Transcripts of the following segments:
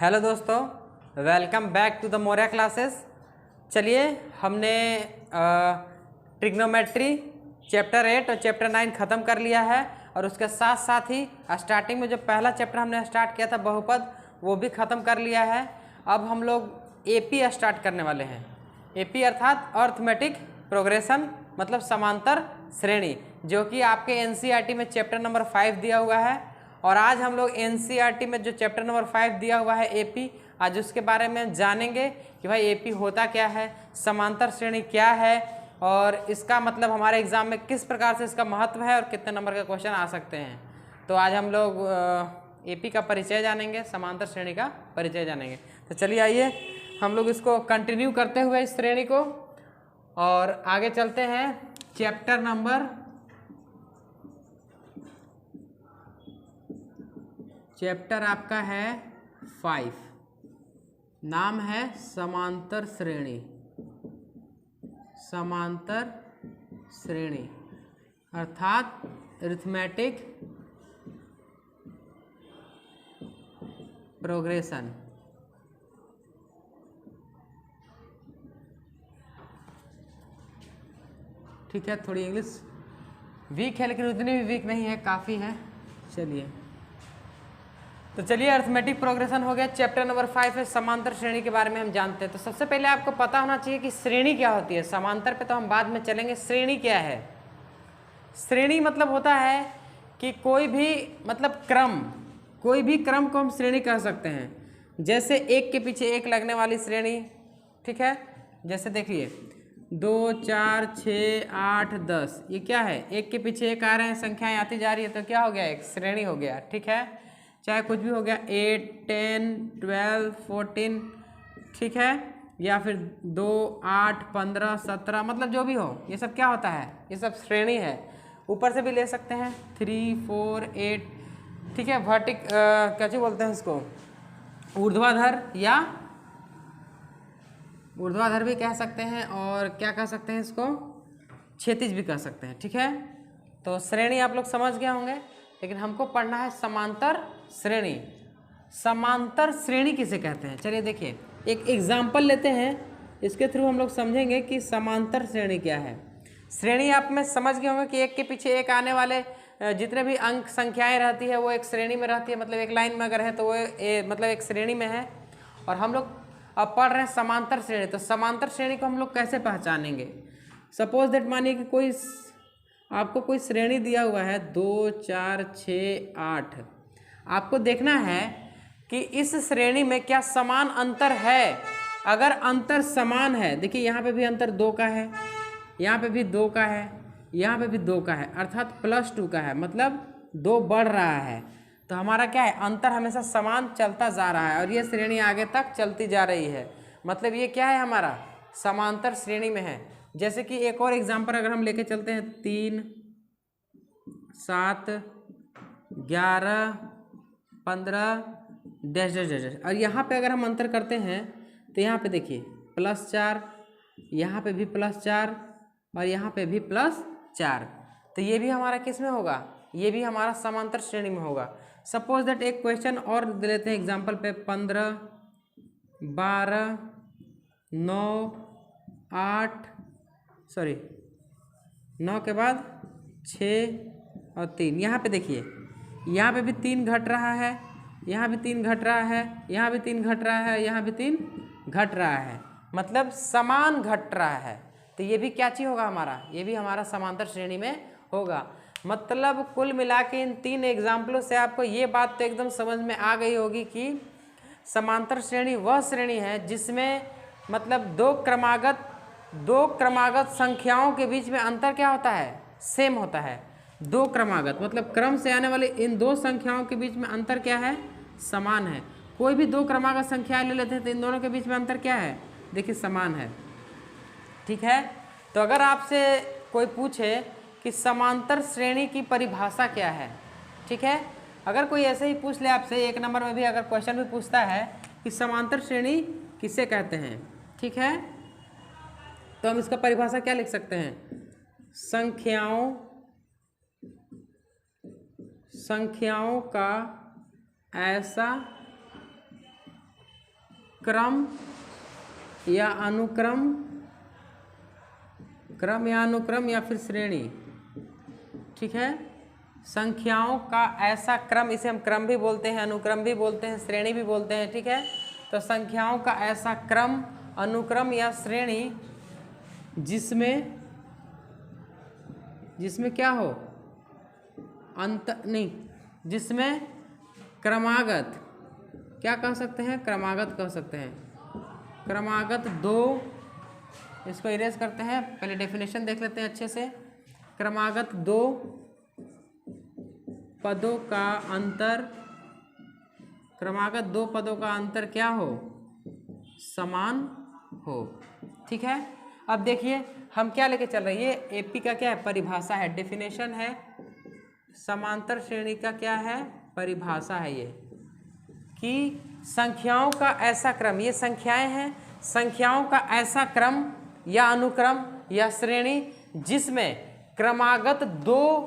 Hello दोस्तों, welcome back to the Maurya classes. चलिए, हमने ट्रिग्नोमेट्री चैप्टर 8 और चैप्टर 9 ख़त्म कर लिया है और उसके साथ साथ ही स्टार्टिंग में जो पहला चैप्टर हमने स्टार्ट किया था बहुपद, वो भी ख़त्म कर लिया है। अब हम लोग एपी स्टार्ट करने वाले हैं। एपी अर्थात अर्थमेटिक प्रोग्रेशन, मतलब समांतर श्रेणी, जो कि आपके एनसीईआरटी में चैप्टर नंबर 5 दिया हुआ है। और आज हम लोग एनसीईआरटी में जो चैप्टर नंबर 5 दिया हुआ है एपी, आज उसके बारे में जानेंगे कि भाई एपी होता क्या है, समांतर श्रेणी क्या है और इसका मतलब हमारे एग्जाम में किस प्रकार से इसका महत्व है और कितने नंबर के क्वेश्चन आ सकते हैं। तो आज हम लोग एपी का परिचय जानेंगे, समांतर श्रेणी का परिचय जानेंगे। तो चलिए आइए हम लोग इसको कंटिन्यू करते हुए इस श्रेणी को और आगे चलते हैं। चैप्टर आपका है 5, नाम है समांतर श्रेणी। समांतर श्रेणी अर्थात अरिथमेटिक प्रोग्रेशन। ठीक है, थोड़ी इंग्लिश वीक है लेकिन उतनी भी वीक नहीं है, काफ़ी है। चलिए अरिथमेटिक प्रोग्रेशन हो गया। चैप्टर नंबर 5 है समांतर श्रेणी के बारे में हम जानते हैं। तो सबसे पहले आपको पता होना चाहिए कि श्रेणी क्या होती है। समांतर पे तो हम बाद में चलेंगे। श्रेणी क्या है? श्रेणी मतलब होता है कि कोई भी क्रम को हम श्रेणी कह सकते हैं। जैसे एक के पीछे एक लगने वाली श्रेणी, ठीक है। जैसे देखिए 2 4 6 8 10, ये क्या है? एक के पीछे एक आ रहे हैं, संख्याएं आती जा रही है, तो क्या हो गया? एक श्रेणी हो गया, ठीक है। चाहे कुछ भी हो गया, 8 10 12 14, ठीक है, या फिर 2 8 15 17, मतलब जो भी हो, ये सब क्या होता है? ये सब श्रेणी है। ऊपर से भी ले सकते हैं 3 4 8, ठीक है। क्या बोलते हैं इसको? ऊर्ध्वाधर या ऊर्ध्वाधर भी कह सकते हैं और क्या कह सकते हैं इसको? क्षैतिज भी कह सकते हैं, ठीक है। तो श्रेणी आप लोग समझ गए होंगे, लेकिन हमको पढ़ना है समांतर श्रेणी। समांतर श्रेणी किसे कहते हैं? चलिए देखिए, एक एग्जाम्पल लेते हैं, इसके थ्रू हम लोग समझेंगे कि समांतर श्रेणी क्या है। श्रेणी आप में समझ गए होंगे कि एक के पीछे एक आने वाले जितने भी अंक संख्याएं रहती है वो एक श्रेणी में रहती है, मतलब एक लाइन में अगर है तो वो मतलब एक श्रेणी में है। और हम लोग अब पढ़ रहे हैं समांतर श्रेणी। तो समांतर श्रेणी को हम लोग कैसे पहचानेंगे? सपोज दैट मानिए कि आपको कोई श्रेणी दिया हुआ है 2 4 6 8। आपको देखना है कि इस श्रेणी में क्या समान अंतर है। अगर अंतर समान है, देखिए यहाँ पे भी अंतर 2 का है, यहाँ पे भी 2 का है, यहाँ पे भी 2 का है, अर्थात +2 का है, मतलब 2 बढ़ रहा है। तो हमारा क्या है? अंतर हमेशा समान चलता जा रहा है और ये श्रेणी आगे तक चलती जा रही है, मतलब ये क्या है? हमारा समांतर श्रेणी में है। जैसे कि एक और एग्जाम्पल अगर हम लेके चलते हैं 3 7 11 15 डैश डैश डैश, और यहाँ पे अगर हम अंतर करते हैं तो यहाँ पे देखिए +4, यहाँ पे भी +4 और यहाँ पे भी +4। तो ये भी हमारा किस में होगा? ये भी हमारा समांतर श्रेणी में होगा। सपोज दैट एक क्वेश्चन और दे लेते हैं एग्जाम्पल पे, 15 12 9 8 9 के बाद 6 और 3। यहाँ पे देखिए, यहाँ पे भी 3 घट रहा है, यहाँ भी 3 घट रहा है, यहाँ भी 3 घट रहा है, यहाँ भी 3 घट रहा है, मतलब समान घट रहा है। तो ये भी क्या चीज़ होगा हमारा? ये भी हमारा समांतर श्रेणी में होगा। मतलब कुल मिला के इन 3 एग्जाम्पलों से आपको ये बात तो एकदम समझ में आ गई होगी कि समांतर श्रेणी वह श्रेणी है जिसमें मतलब दो क्रमागत संख्याओं के बीच में अंतर क्या होता है? सेम होता है। दो क्रमागत मतलब क्रम से आने वाले इन 2 संख्याओं के बीच में अंतर क्या है? समान है। कोई भी 2 क्रमागत संख्याएं ले लेते हैं तो इन दोनों के बीच में अंतर क्या है? देखिए समान है, ठीक है। तो अगर आपसे कोई पूछे कि समांतर श्रेणी की परिभाषा क्या है, ठीक है, अगर कोई ऐसे ही पूछ ले आपसे, 1 नंबर में भी अगर क्वेश्चन भी पूछता है कि समांतर श्रेणी किसे कहते हैं, ठीक है, तो हम इसका परिभाषा क्या लिख सकते हैं? संख्याओं का ऐसा क्रम या अनुक्रम, क्रम या अनुक्रम या फिर श्रेणी, ठीक है। संख्याओं का ऐसा क्रम, इसे हम क्रम भी बोलते हैं, अनुक्रम भी बोलते हैं, श्रेणी भी बोलते हैं, ठीक है। तो संख्याओं का ऐसा क्रम, अनुक्रम या श्रेणी जिसमें क्या हो, जिसमें क्रमागत, क्या कह सकते हैं, क्रमागत कह सकते हैं, क्रमागत दो, इसको इरेज करते हैं, पहले डेफिनेशन देख लेते हैं अच्छे से। क्रमागत दो पदों का अंतर, क्रमागत दो पदों का अंतर क्या हो, समान हो, ठीक है। अब देखिए हम क्या लेके चल रहे हैं, ये एपी का क्या है, परिभाषा है, डेफिनेशन है। समांतर श्रेणी का क्या है, परिभाषा है ये, कि संख्याओं का ऐसा क्रम, ये संख्याएं हैं, संख्याओं का ऐसा क्रम या अनुक्रम या श्रेणी जिसमें क्रमागत दो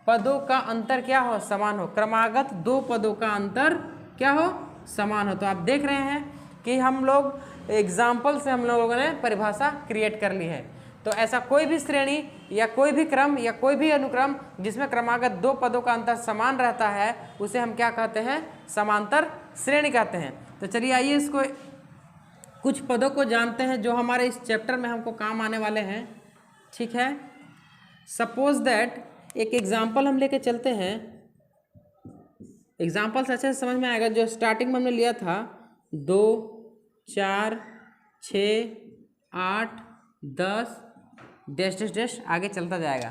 पदों का अंतर क्या हो, समान हो। क्रमागत दो पदों का अंतर क्या हो, समान हो। तो आप देख रहे हैं कि हम लोग एग्जाम्पल से हम लोगों ने परिभाषा क्रिएट कर ली है। तो ऐसा कोई भी श्रेणी या कोई भी क्रम या कोई भी अनुक्रम जिसमें क्रमागत दो पदों का अंतर समान रहता है, उसे हम क्या कहते हैं, समांतर श्रेणी कहते हैं। तो चलिए आइए इसको कुछ पदों को जानते हैं जो हमारे इस चैप्टर में हमको काम आने वाले हैं, ठीक है। सपोज दैट, एक एग्जाम्पल हम लेके चलते हैं, एग्जाम्पल से अच्छे से समझ में आएगा। जो स्टार्टिंग में हमने लिया था 2, 4, 6, 8, 10 डैश डैश डैश आगे चलता जाएगा।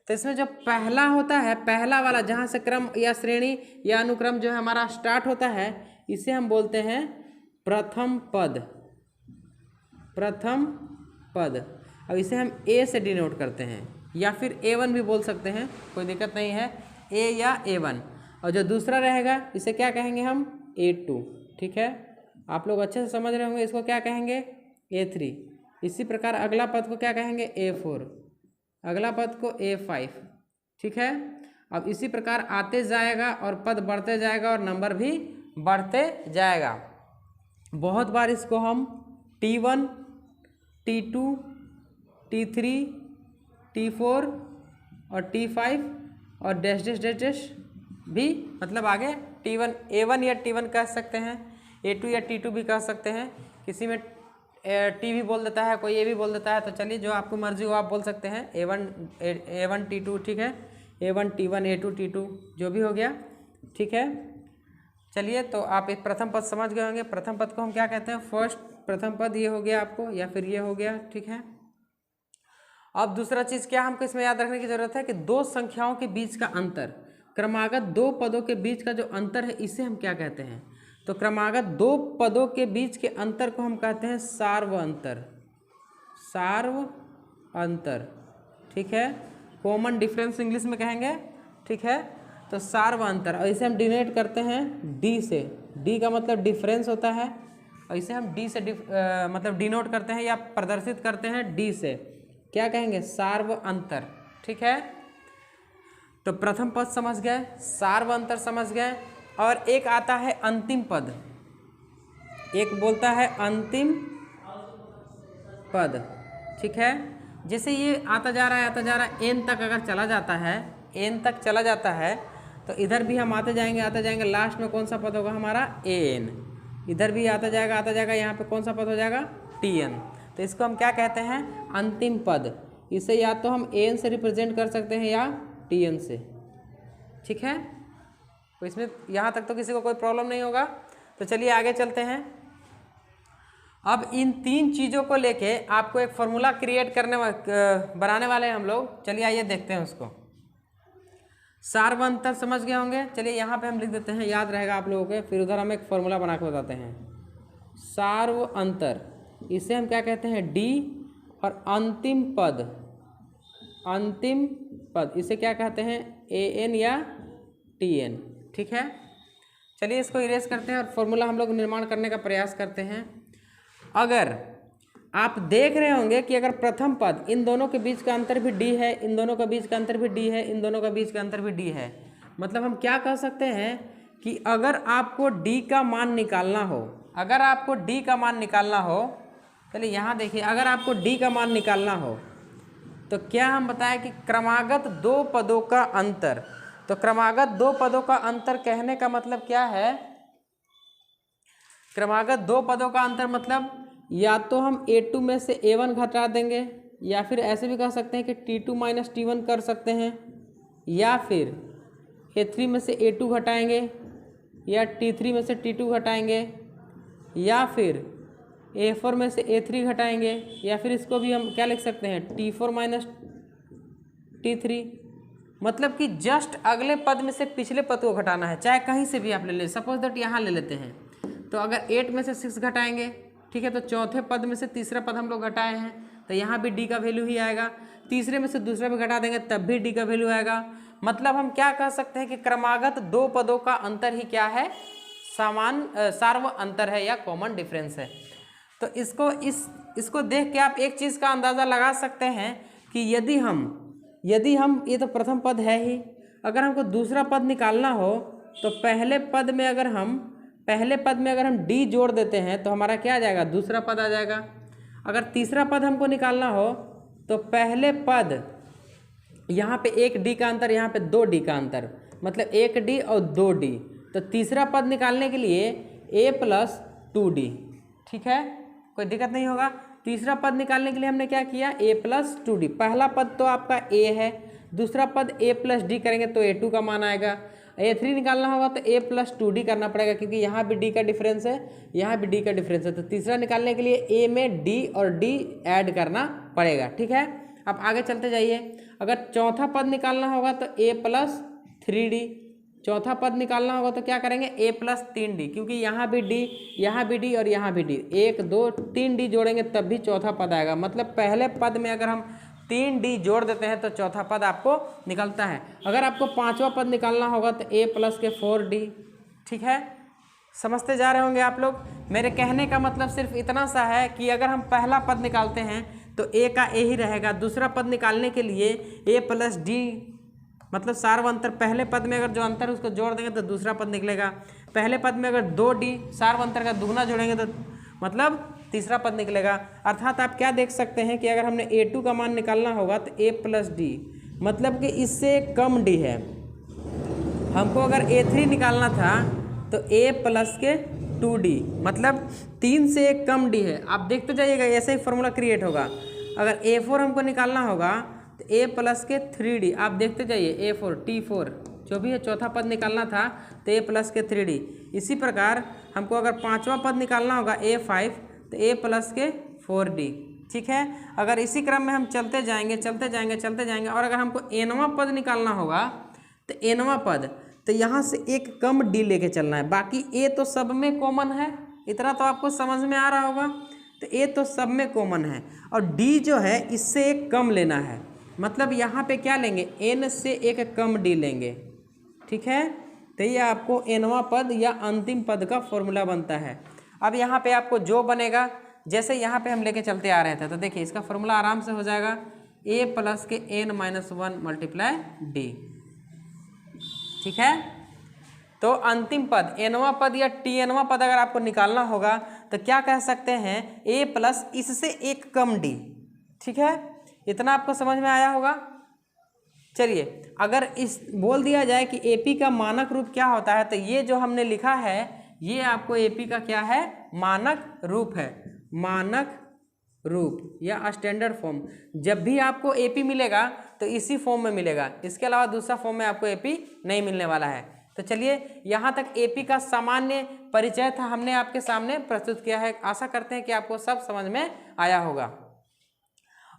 तो इसमें जो पहला होता है, पहला वाला जहाँ से क्रम या श्रेणी या अनुक्रम जो है हमारा स्टार्ट होता है, इसे हम बोलते हैं प्रथम पद, प्रथम पद। अब इसे हम ए से डिनोट करते हैं या फिर A1 भी बोल सकते हैं, कोई दिक्कत नहीं है, A या A1। और जो दूसरा रहेगा इसे क्या कहेंगे हम, A2, ठीक है। आप लोग अच्छे से समझ रहे होंगे, इसको क्या कहेंगे, A3। इसी प्रकार अगला पद को क्या कहेंगे, A4, अगला पद को A5, ठीक है। अब इसी प्रकार आते जाएगा और पद बढ़ते जाएगा और नंबर भी बढ़ते जाएगा। बहुत बार इसको हम T1, T2, T3, T4 और T5 और डैश डैश डैश डैश भी, मतलब आगे T1 A1 या T1 कह सकते हैं, A2 या T2 भी कह सकते हैं। किसी में T भी बोल देता है, कोई A भी बोल देता है। तो चलिए जो आपको मर्जी हो आप बोल सकते हैं, A1 T2, ठीक है, A1 T1 A2 T2 जो भी हो गया, ठीक है। चलिए तो आप एक प्रथम पद समझ गए होंगे। प्रथम पद को हम क्या कहते हैं, फर्स्ट प्रथम पद ये हो गया आपको, या फिर ये हो गया, ठीक है। अब दूसरा चीज़ क्या हमको इसमें याद रखने की जरूरत है कि दो संख्याओं के बीच का अंतर, क्रमागत दो पदों के बीच का जो अंतर है इसे हम क्या कहते हैं, तो क्रमागत दो पदों के बीच के अंतर को हम कहते हैं सार्व अंतर, सार्व अंतर, ठीक है। कॉमन डिफरेंस इंग्लिश में कहेंगे, ठीक है। तो सार्व अंतर, और इसे हम डिनोट करते हैं डी से, डी का मतलब डिफरेंस होता है, और इसे हम डी से मतलब डिनोट करते हैं या प्रदर्शित करते हैं डी से, क्या कहेंगे, सार्व अंतर, ठीक है। तो प्रथम पद समझ गए, सार्व अंतर समझ गए। और एक आता है अंतिम पद, एक बोलता है अंतिम पद, ठीक है। जैसे ये आता जा रहा है, आता जा रहा है, एन तक अगर चला जाता है, एन तक चला जाता है, तो इधर भी हम आते जाएंगे, लास्ट में कौन सा पद होगा हमारा, एन। इधर भी आता जाएगा, यहाँ पे कौन सा पद हो जाएगा, टीएन। तो इसको हम क्या कहते हैं, अंतिम पद। इसे या तो हम एन से रिप्रेजेंट कर सकते हैं या टीएन से, ठीक है। तो इसमें यहाँ तक तो किसी को कोई प्रॉब्लम नहीं होगा। तो चलिए आगे चलते हैं। अब इन तीन चीज़ों को लेके आपको एक फॉर्मूला क्रिएट बनाने वाले हैं हम लोग। चलिए आइए देखते हैं उसको। सार्व अंतर समझ गए होंगे। चलिए यहाँ पे हम लिख देते हैं, याद रहेगा आप लोगों के। फिर उधर हम एक फॉर्मूला बना के बताते हैं। सार्व अंतर, इसे हम क्या कहते हैं, डी। और अंतिम पद, अंतिम पद इसे क्या कहते हैं, ए एन या टी एन, ठीक है। चलिए इसको इरेज करते हैं और फॉर्मूला हम लोग निर्माण करने का प्रयास करते हैं। अगर आप देख रहे होंगे कि अगर प्रथम पद, इन दोनों के बीच का अंतर भी डी है, इन दोनों का बीच का अंतर भी डी है, इन दोनों का बीच का अंतर भी डी है, मतलब हम क्या कह सकते हैं कि अगर आपको d का मान निकालना हो, अगर आपको d का मान निकालना हो, चलिए यहाँ देखिए, अगर आपको d का मान निकालना हो तो क्या हम बताएं कि क्रमागत दो पदों का अंतर। तो क्रमागत दो पदों का अंतर कहने का मतलब क्या है? क्रमागत दो पदों का अंतर मतलब या तो हम a2 में से a1 घटा देंगे, या फिर ऐसे भी कह सकते हैं कि t2 माइनस t1 कर सकते हैं, या फिर a3 में से a2 घटाएंगे, या t3 में से t2 घटाएंगे, या फिर a4 में से a3 घटाएंगे, या फिर इसको भी हम क्या लिख सकते हैं t4 माइनस t3। मतलब कि जस्ट अगले पद में से पिछले पद को घटाना है, चाहे कहीं से भी आप ले लें। सपोज दैट यहाँ ले लेते हैं, तो अगर 8 में से 6 घटाएंगे, ठीक है, तो चौथे पद में से तीसरा पद हम लोग घटाए हैं, तो यहाँ भी d का वैल्यू ही आएगा। तीसरे में से दूसरा भी घटा देंगे तब भी d का वैल्यू आएगा। मतलब हम क्या कह सकते हैं कि क्रमागत दो पदों का अंतर ही क्या है? सार्व अंतर है या कॉमन डिफरेंस है। तो इसको देख के आप एक चीज़ का अंदाज़ा लगा सकते हैं कि यदि हम ये तो प्रथम पद है ही, अगर हमको दूसरा पद निकालना हो तो पहले पद में अगर हम d जोड़ देते हैं तो हमारा क्या आ जाएगा? दूसरा पद आ जाएगा। अगर तीसरा पद हमको निकालना हो तो पहले पद, यहाँ पे एक d का अंतर, यहाँ पे 2d का अंतर, मतलब 1d और 2d। तो तीसरा पद निकालने के लिए a प्लस 2d, ठीक है, कोई दिक्कत नहीं होगा। तीसरा पद निकालने के लिए हमने क्या किया? a plus 2d। पहला पद तो आपका a है, दूसरा पद a प्लस d करेंगे तो a2 का मान आएगा। a3 निकालना होगा तो a प्लस 2d करना पड़ेगा, क्योंकि यहाँ भी d का डिफरेंस है, यहाँ भी d का डिफरेंस है। तो तीसरा निकालने के लिए a में d और d ऐड करना पड़ेगा, ठीक है। अब आगे चलते जाइए। अगर चौथा पद निकालना होगा तो a प्लस 3d, चौथा पद निकालना होगा तो क्या करेंगे? a प्लस 3d, क्योंकि यहाँ भी d, यहाँ भी d और यहाँ भी d, 1 2 3d जोड़ेंगे तब भी चौथा पद आएगा। मतलब पहले पद में अगर हम 3d जोड़ देते हैं तो चौथा पद आपको निकलता है। अगर आपको पांचवा पद निकालना होगा तो a प्लस के 4d, ठीक है। समझते जा रहे होंगे आप लोग। मेरे कहने का मतलब सिर्फ इतना सा है कि अगर हम पहला पद निकालते हैं तो a का a ही रहेगा। दूसरा पद निकालने के लिए a प्लस d, मतलब सार्व अंतर, पहले पद में अगर जो अंतर है उसको जोड़ देंगे तो दूसरा पद निकलेगा। पहले पद में अगर 2d सार्व अंतर का दुगना जोड़ेंगे तो मतलब तीसरा पद निकलेगा। अर्थात आप क्या देख सकते हैं कि अगर हमने a2 का मान निकालना होगा तो a प्लस d, मतलब कि इससे कम d है। हमको अगर a3 निकालना था तो a प्लस के 2d, मतलब 3 से एक कम d है। आप देखते जाइएगा, ऐसे ही फॉर्मूला क्रिएट होगा। अगर a4 हमको निकालना होगा तो a प्लस के 3d, आप देखते जाइए, a4 t4 जो भी है, चौथा पद निकालना था तो a प्लस के 3d। इसी प्रकार हमको अगर पांचवा पद निकालना होगा a5 तो a प्लस के 4d, ठीक है। अगर इसी क्रम में हम चलते जाएंगे और अगर हमको nवां पद निकालना होगा तो nवां पद, तो यहाँ से एक कम d लेके चलना है। बाकी a तो सब में कॉमन है, इतना तो आपको समझ में आ रहा होगा। तो a तो सब में कॉमन है और d जो है इससे एक कम लेना है। मतलब यहाँ पे क्या लेंगे? n से एक कम d लेंगे, ठीक है। तो ये आपको nवां पद या अंतिम पद का फॉर्मूला बनता है। अब यहाँ पे आपको जो बनेगा, जैसे यहाँ पे हम लेके चलते आ रहे थे, तो देखिए इसका फॉर्मूला आराम से हो जाएगा, a प्लस के n-1 मल्टीप्लाई d, ठीक है। तो अंतिम पद, nवां पद या tnवां पद अगर आपको निकालना होगा तो क्या कह सकते हैं? a प्लस इससे एक कम d, ठीक है। इतना आपको समझ में आया होगा। चलिए, अगर इस बोल दिया जाए कि AP का मानक रूप क्या होता है, तो ये जो हमने लिखा है ये आपको AP का क्या है? मानक रूप है। मानक रूप या स्टैंडर्ड फॉर्म। जब भी आपको AP मिलेगा तो इसी फॉर्म में मिलेगा, इसके अलावा दूसरा फॉर्म में आपको AP नहीं मिलने वाला है। तो चलिए, यहाँ तक AP का सामान्य परिचय था, हमने आपके सामने प्रस्तुत किया है। आशा करते हैं कि आपको सब समझ में आया होगा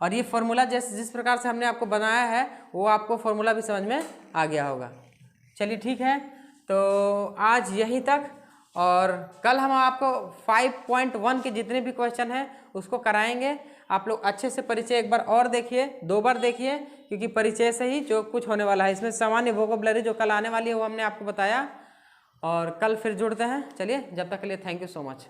और ये फॉर्मूला जिस प्रकार से हमने आपको बनाया है वो आपको फॉर्मूला भी समझ में आ गया होगा। चलिए ठीक है, तो आज यहीं तक, और कल हम आपको 5.1 के जितने भी क्वेश्चन हैं उसको कराएंगे। आप लोग अच्छे से परिचय एक बार और देखिए, 2 बार देखिए, क्योंकि परिचय से ही जो कुछ होने वाला है। इसमें सामान्य वोकैबुलरी जो कल आने वाली है वो हमने आपको बताया, और कल फिर जुड़ते हैं। चलिए, जब तक के लिए थैंक यू सो मच।